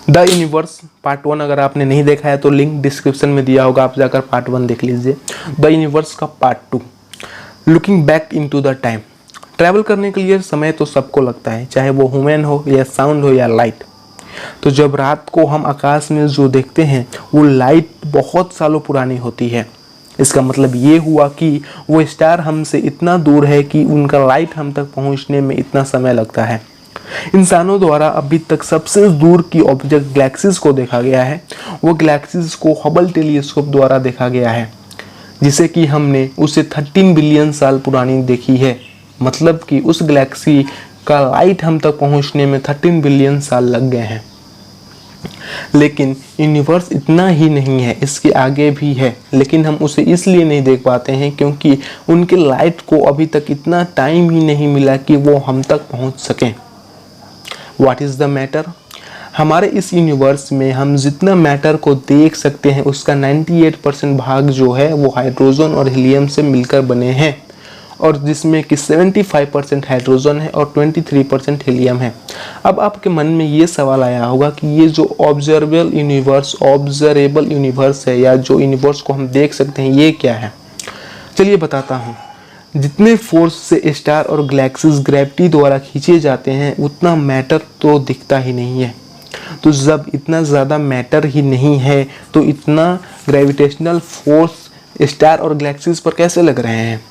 The universe part 1 अगर आपने नहीं देखा है तो लिंक डिस्क्रिप्शन में दिया होगा, आप जाकर पार्ट 1 देख लीजिए। द यूनिवर्स का part 2 looking back into the time. Travel करने के लिए समय तो सबको लगता है, चाहे वो ह्यूमन हो या साउंड हो या लाइट। तो जब रात को हम आकाश में जो देखते हैं वो लाइट बहुत सालों पुरानी होती है। इसका मतलब ये हुआ कि वो स्टार हमसे इतना दूर है कि उनका लाइट हम तक पहुंचने में इतना समय लगता है। इंसानों द्वारा अभी तक सबसे दूर की ऑब्जेक्ट गैलेक्सीज को देखा गया है। वो गैलेक्सीज को हबल टेलीस्कोप द्वारा देखा गया है, जिसे कि हमने उसे 13 बिलियन साल पुरानी देखी है। मतलब कि उस गैलेक्सी का लाइट हम तक पहुंचने में 13 बिलियन साल लग गए हैं। लेकिन यूनिवर्स इतना ही नहीं है, इसके आगे भी है, लेकिन हम उसे इसलिए नहीं देख पाते हैं क्योंकि उनके लाइट को अभी तक इतना टाइम ही नहीं मिला कि वो हम तक पहुंच सकें। What is the matter? हमारे इस यूनिवर्स में हम जितना मैटर को देख सकते हैं उसका 98% भाग जो है वो हाइड्रोजन और हीलियम से मिलकर बने हैं, और जिसमें कि 75% हाइड्रोजन है और 23% हीलियम है। अब आपके मन में ये सवाल आया होगा कि ये जो ऑब्जर्वेबल यूनिवर्स है या जो यूनिवर्स को हम देख सकते हैं ये क्या है? चलिए बताता हूँ। जितने फोर्स से स्टार और गैलेक्सीज ग्रेविटी द्वारा खींचे जाते हैं उतना मैटर तो दिखता ही नहीं है। तो जब इतना ज़्यादा मैटर ही नहीं है तो इतना ग्रेविटेशनल फोर्स स्टार और गैलेक्सीज पर कैसे लग रहे हैं?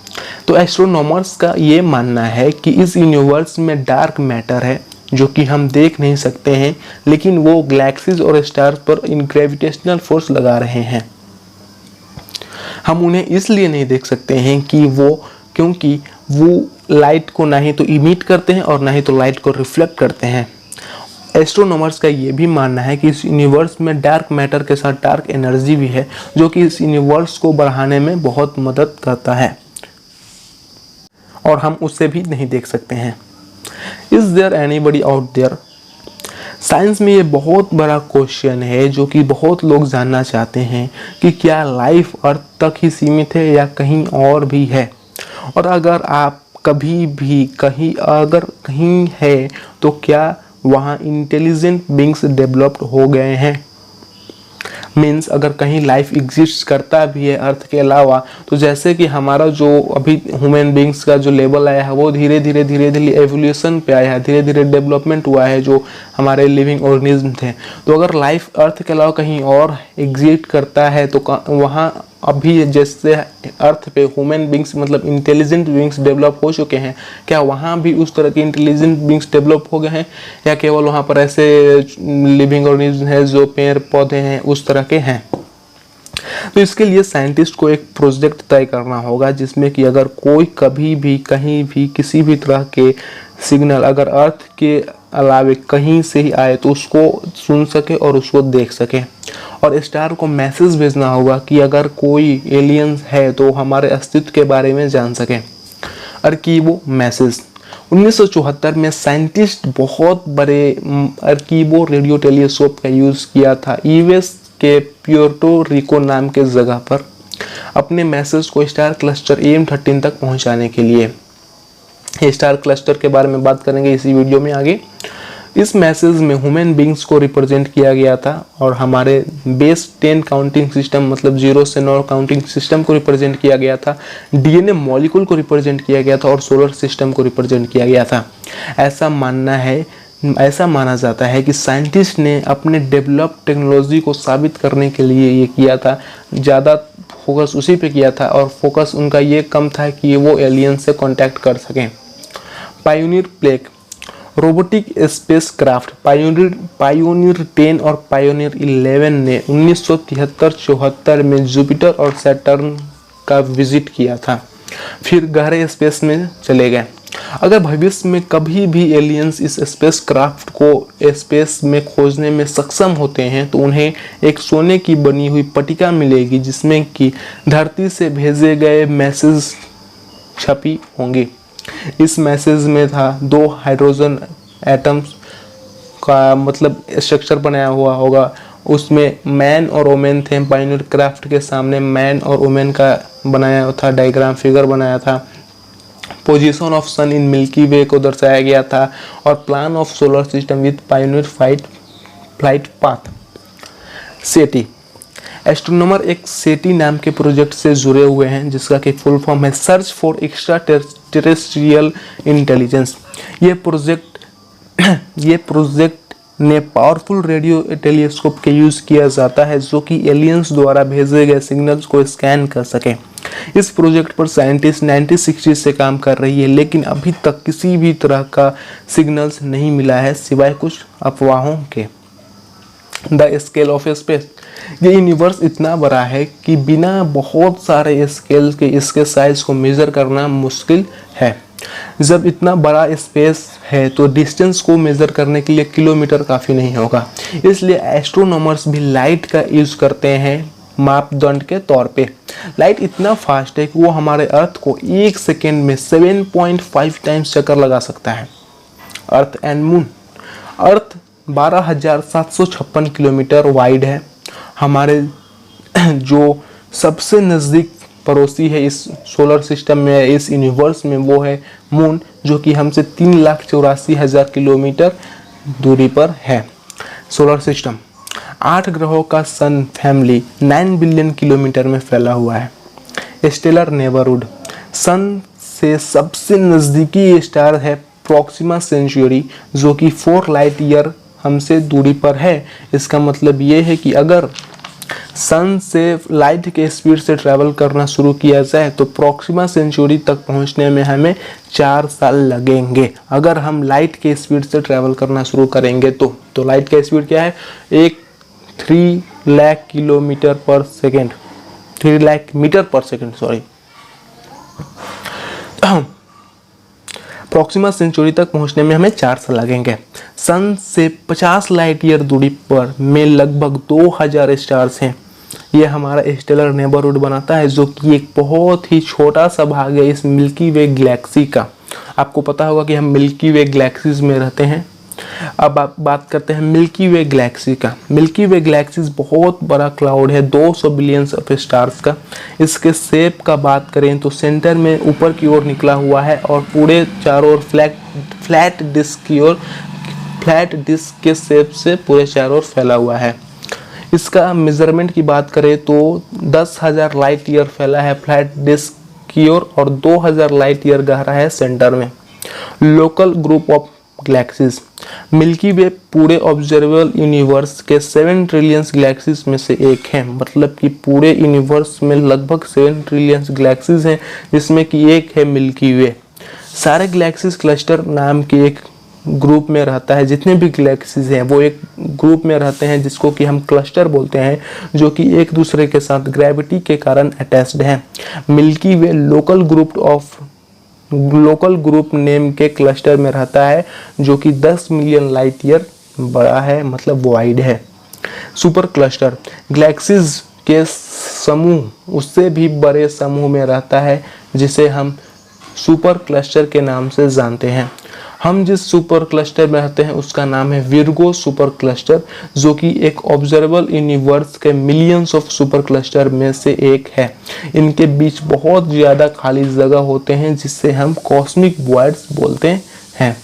तो एस्ट्रोनॉमर्स का ये मानना है कि इस यूनिवर्स में डार्क मैटर है जो कि हम देख नहीं सकते हैं, लेकिन वो गैलेक्सीज और स्टार पर इन ग्रेविटेशनल फोर्स लगा रहे हैं। हम उन्हें इसलिए नहीं देख सकते हैं क्योंकि वो लाइट को ना ही तो इमिट करते हैं और ना ही तो लाइट को रिफ्लेक्ट करते हैं। एस्ट्रोनॉमर्स का ये भी मानना है कि इस यूनिवर्स में डार्क मैटर के साथ डार्क एनर्जी भी है जो कि इस यूनिवर्स को बढ़ाने में बहुत मदद करता है, और हम उससे भी नहीं देख सकते हैं। Is there anybody out there? Science में ये बहुत बड़ा क्वेश्चन है जो कि बहुत लोग जानना चाहते हैं कि क्या लाइफ अर्थ तक ही सीमित है या कहीं और भी है, और अगर आप कहीं है तो क्या वहाँ इंटेलिजेंट बींग्स डेवलप्ड हो गए हैं? मीन्स अगर कहीं लाइफ एग्जिस्ट करता भी है अर्थ के अलावा, तो जैसे कि हमारा जो अभी ह्यूमन बींग्स का जो लेवल आया है वो धीरे धीरे एवोल्यूशन पे आया है, धीरे धीरे डेवलपमेंट हुआ है जो हमारे लिविंग ऑर्गेनिज्म थे। तो अगर लाइफ अर्थ के अलावा कहीं और एग्जिस्ट करता है तो वहाँ अभी जैसे अर्थ पे ह्यूमन बींग्स मतलब इंटेलिजेंट बींग्स डेवलप हो चुके हैं, क्या वहाँ भी उस तरह के इंटेलिजेंट बींग्स डेवलप हो गए हैं, या केवल वहाँ पर ऐसे लिविंग ऑर्गेनिज्म है जो पेड़ पौधे हैं उस तरह के हैं? तो इसके लिए साइंटिस्ट को एक प्रोजेक्ट तय करना होगा जिसमें कि अगर कोई कभी भी कहीं भी किसी भी तरह के सिग्नल अगर अर्थ के अलावे कहीं से ही आए तो उसको सुन सके और उसको देख सके, और स्टार को मैसेज भेजना होगा कि अगर कोई एलियंस है तो हमारे अस्तित्व के बारे में जान सके। अर्कीबो मैसेज 1974 में साइंटिस्ट बहुत बड़े अर्कीबो रेडियो टेलीस्कोप का यूज़ किया था यूएस के प्यूर्टो रिको नाम के जगह पर अपने मैसेज को स्टार क्लस्टर AM13 तक पहुंचाने के लिए। स्टार क्लस्टर के बारे में बात करेंगे इसी वीडियो में आगे। इस मैसेज में ह्यूमन बींग्स को रिप्रेजेंट किया गया था और हमारे बेस 10 काउंटिंग सिस्टम मतलब 0 से 9 काउंटिंग सिस्टम को रिप्रेजेंट किया गया था, डीएनए मॉलिक्यूल को रिप्रेजेंट किया गया था और सोलर सिस्टम को रिप्रेजेंट किया गया था। ऐसा माना जाता है कि साइंटिस्ट ने अपने डेवलप टेक्नोलॉजी को साबित करने के लिए ये किया था, ज़्यादा फोकस उसी पे किया था और फोकस उनका ये कम था कि वो एलियन से कांटेक्ट कर सकें। Pioneer plague robotic space craft pioneer 10 और पायोनियर 11 ने 1973-74 में जुपिटर और सैटर्न का विजिट किया था, फिर गहरे स्पेस में चले गए। अगर भविष्य में कभी भी एलियंस इस स्पेस क्राफ्ट को स्पेस में खोजने में सक्षम होते हैं तो उन्हें एक सोने की बनी हुई पट्टिका मिलेगी जिसमें कि धरती से भेजे गए मैसेज छपी होंगी। इस मैसेज में था 2 हाइड्रोजन एटम्स का मतलब स्ट्रक्चर बनाया हुआ होगा, उसमें मैन और वोमेन थे। पायोनियर क्राफ्ट के सामने मैन और वोमेन का बनाया था डायग्राम फिगर बनाया था। Position of sun in milky way को दर्शाया गया था और plan of solar system with pioneer flight path. SETI, astronomer एक सेटी नाम के प्रोजेक्ट से जुड़े हुए हैं जिसका कि फुल फॉर्म है search for extra terrestrial intelligence. ये प्रोजेक्ट ने पावरफुल रेडियो टेलीस्कोप के यूज़ किया जाता है जो कि एलियंस द्वारा भेजे गए सिग्नल्स को स्कैन कर सके। इस प्रोजेक्ट पर साइंटिस्ट 1960 से काम कर रही है लेकिन अभी तक किसी भी तरह का सिग्नल्स नहीं मिला है सिवाय कुछ अफवाहों के। द स्केल ऑफ स्पेस, ये यूनिवर्स इतना बड़ा है कि बिना बहुत सारे स्केल के इसके साइज को मेजर करना मुश्किल है। जब इतना बड़ा स्पेस है तो डिस्टेंस को मेजर करने के लिए किलोमीटर काफ़ी नहीं होगा, इसलिए एस्ट्रोनॉमर्स भी लाइट का यूज़ करते हैं मापदंड के तौर पे। लाइट इतना फास्ट है कि वो हमारे अर्थ को 1 सेकेंड में 7.5 टाइम्स चक्कर लगा सकता है। Earth and moon, earth 12,756 kilometre wide है। हमारे जो सबसे नज़दीक पड़ोसी है इस सोलर सिस्टम में, इस यूनिवर्स में, वो है मून जो कि हमसे 3,84,000 किलोमीटर दूरी पर है। सोलर सिस्टम 8 ग्रहों का सन फैमिली 9 बिलियन किलोमीटर में फैला हुआ है। स्टेलर नेबरहुड, सन से सबसे नज़दीकी स्टार है प्रॉक्सिमा सेंचुरी जो कि 4 लाइट ईयर हमसे दूरी पर है। इसका मतलब ये है कि अगर सन से लाइट के स्पीड से ट्रैवल करना शुरू किया जाए तो प्रॉक्सिमा सेंचुरी तक पहुंचने में हमें 4 साल लगेंगे। अगर हम लाइट के स्पीड से ट्रैवल करना शुरू करेंगे तो लाइट का स्पीड क्या है? 3 लाख किलोमीटर पर सेकेंड, 3 लाख मीटर पर सेकेंड, सॉरी। प्रॉक्सिमा सेंचुरी तक पहुंचने में हमें 4 साल लगेंगे। सन से 50 लाइट ईयर दूरी पर में लगभग 2000 स्टार्स हैं। ये हमारा स्टेलर नेबरहुड बनाता है जो कि एक बहुत ही छोटा सा भाग है इस मिल्की वे गैलेक्सी का। आपको पता होगा कि हम मिल्की वे गैलेक्सीज में रहते हैं। अब आप बात करते हैं मिल्की वे गैलेक्सी का। मिल्की वे गैलेक्सीज बहुत बड़ा क्लाउड है 200 बिलियंस ऑफ स्टार्स का। इसके शेप का बात करें तो सेंटर में ऊपर की ओर निकला हुआ है और पूरे चारों ओर फ्लैट डिस्क के शेप से पूरे चारों ओर फैला हुआ है। इसका मेजरमेंट की बात करें तो 10,000 लाइट ईयर फैला है फ्लैट डिस्क की ओर और 2000 लाइट ईयर गहरा है सेंटर में। Local group of galaxies, milky way पूरे ऑब्जर्वेबल यूनिवर्स के 7 ट्रिलियन गैलेक्सीज में से एक है। मतलब कि पूरे यूनिवर्स में लगभग 7 ट्रिलियन गैलेक्सीज हैं जिसमें कि एक है मिल्की वे। सारे गैलेक्सीज क्लस्टर नाम के एक ग्रुप में रहता है। जितने भी गैलेक्सीज हैं वो एक ग्रुप में रहते हैं जिसको कि हम क्लस्टर बोलते हैं, जो कि एक दूसरे के साथ ग्रेविटी के कारण अटैच्ड हैं। मिल्की वे लोकल ग्रुप नेम के क्लस्टर में रहता है जो कि 10 मिलियन लाइट ईयर बड़ा है, मतलब वाइड है। सुपर क्लस्टर गैलेक्सीज के समूह उससे भी बड़े समूह में रहता है जिसे हम सुपर क्लस्टर के नाम से जानते हैं। हम जिस सुपर क्लस्टर में रहते हैं उसका नाम है विर्गो सुपर क्लस्टर, जो कि एक ऑब्जर्वेबल यूनिवर्स के मिलियंस ऑफ सुपर क्लस्टर में से एक है। इनके बीच बहुत ज़्यादा खाली जगह होते हैं जिससे हम कॉस्मिक वॉइड्स बोलते हैं।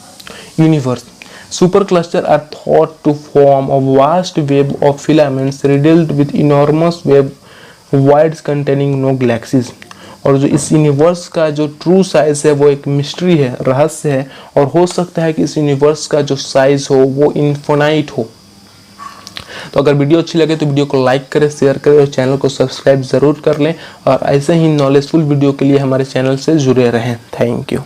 Universe super cluster are thought to form a vast web of filaments riddled with enormous web voids containing no galaxies. और जो इस यूनिवर्स का जो ट्रू साइज है वो एक मिस्ट्री है, रहस्य है, और हो सकता है कि इस यूनिवर्स का जो साइज हो वो इन्फिनाइट हो। तो अगर वीडियो अच्छी लगे तो वीडियो को लाइक करें, शेयर करें और चैनल को सब्सक्राइब ज़रूर कर लें। और ऐसे ही नॉलेजफुल वीडियो के लिए हमारे चैनल से जुड़े रहें। Thank you.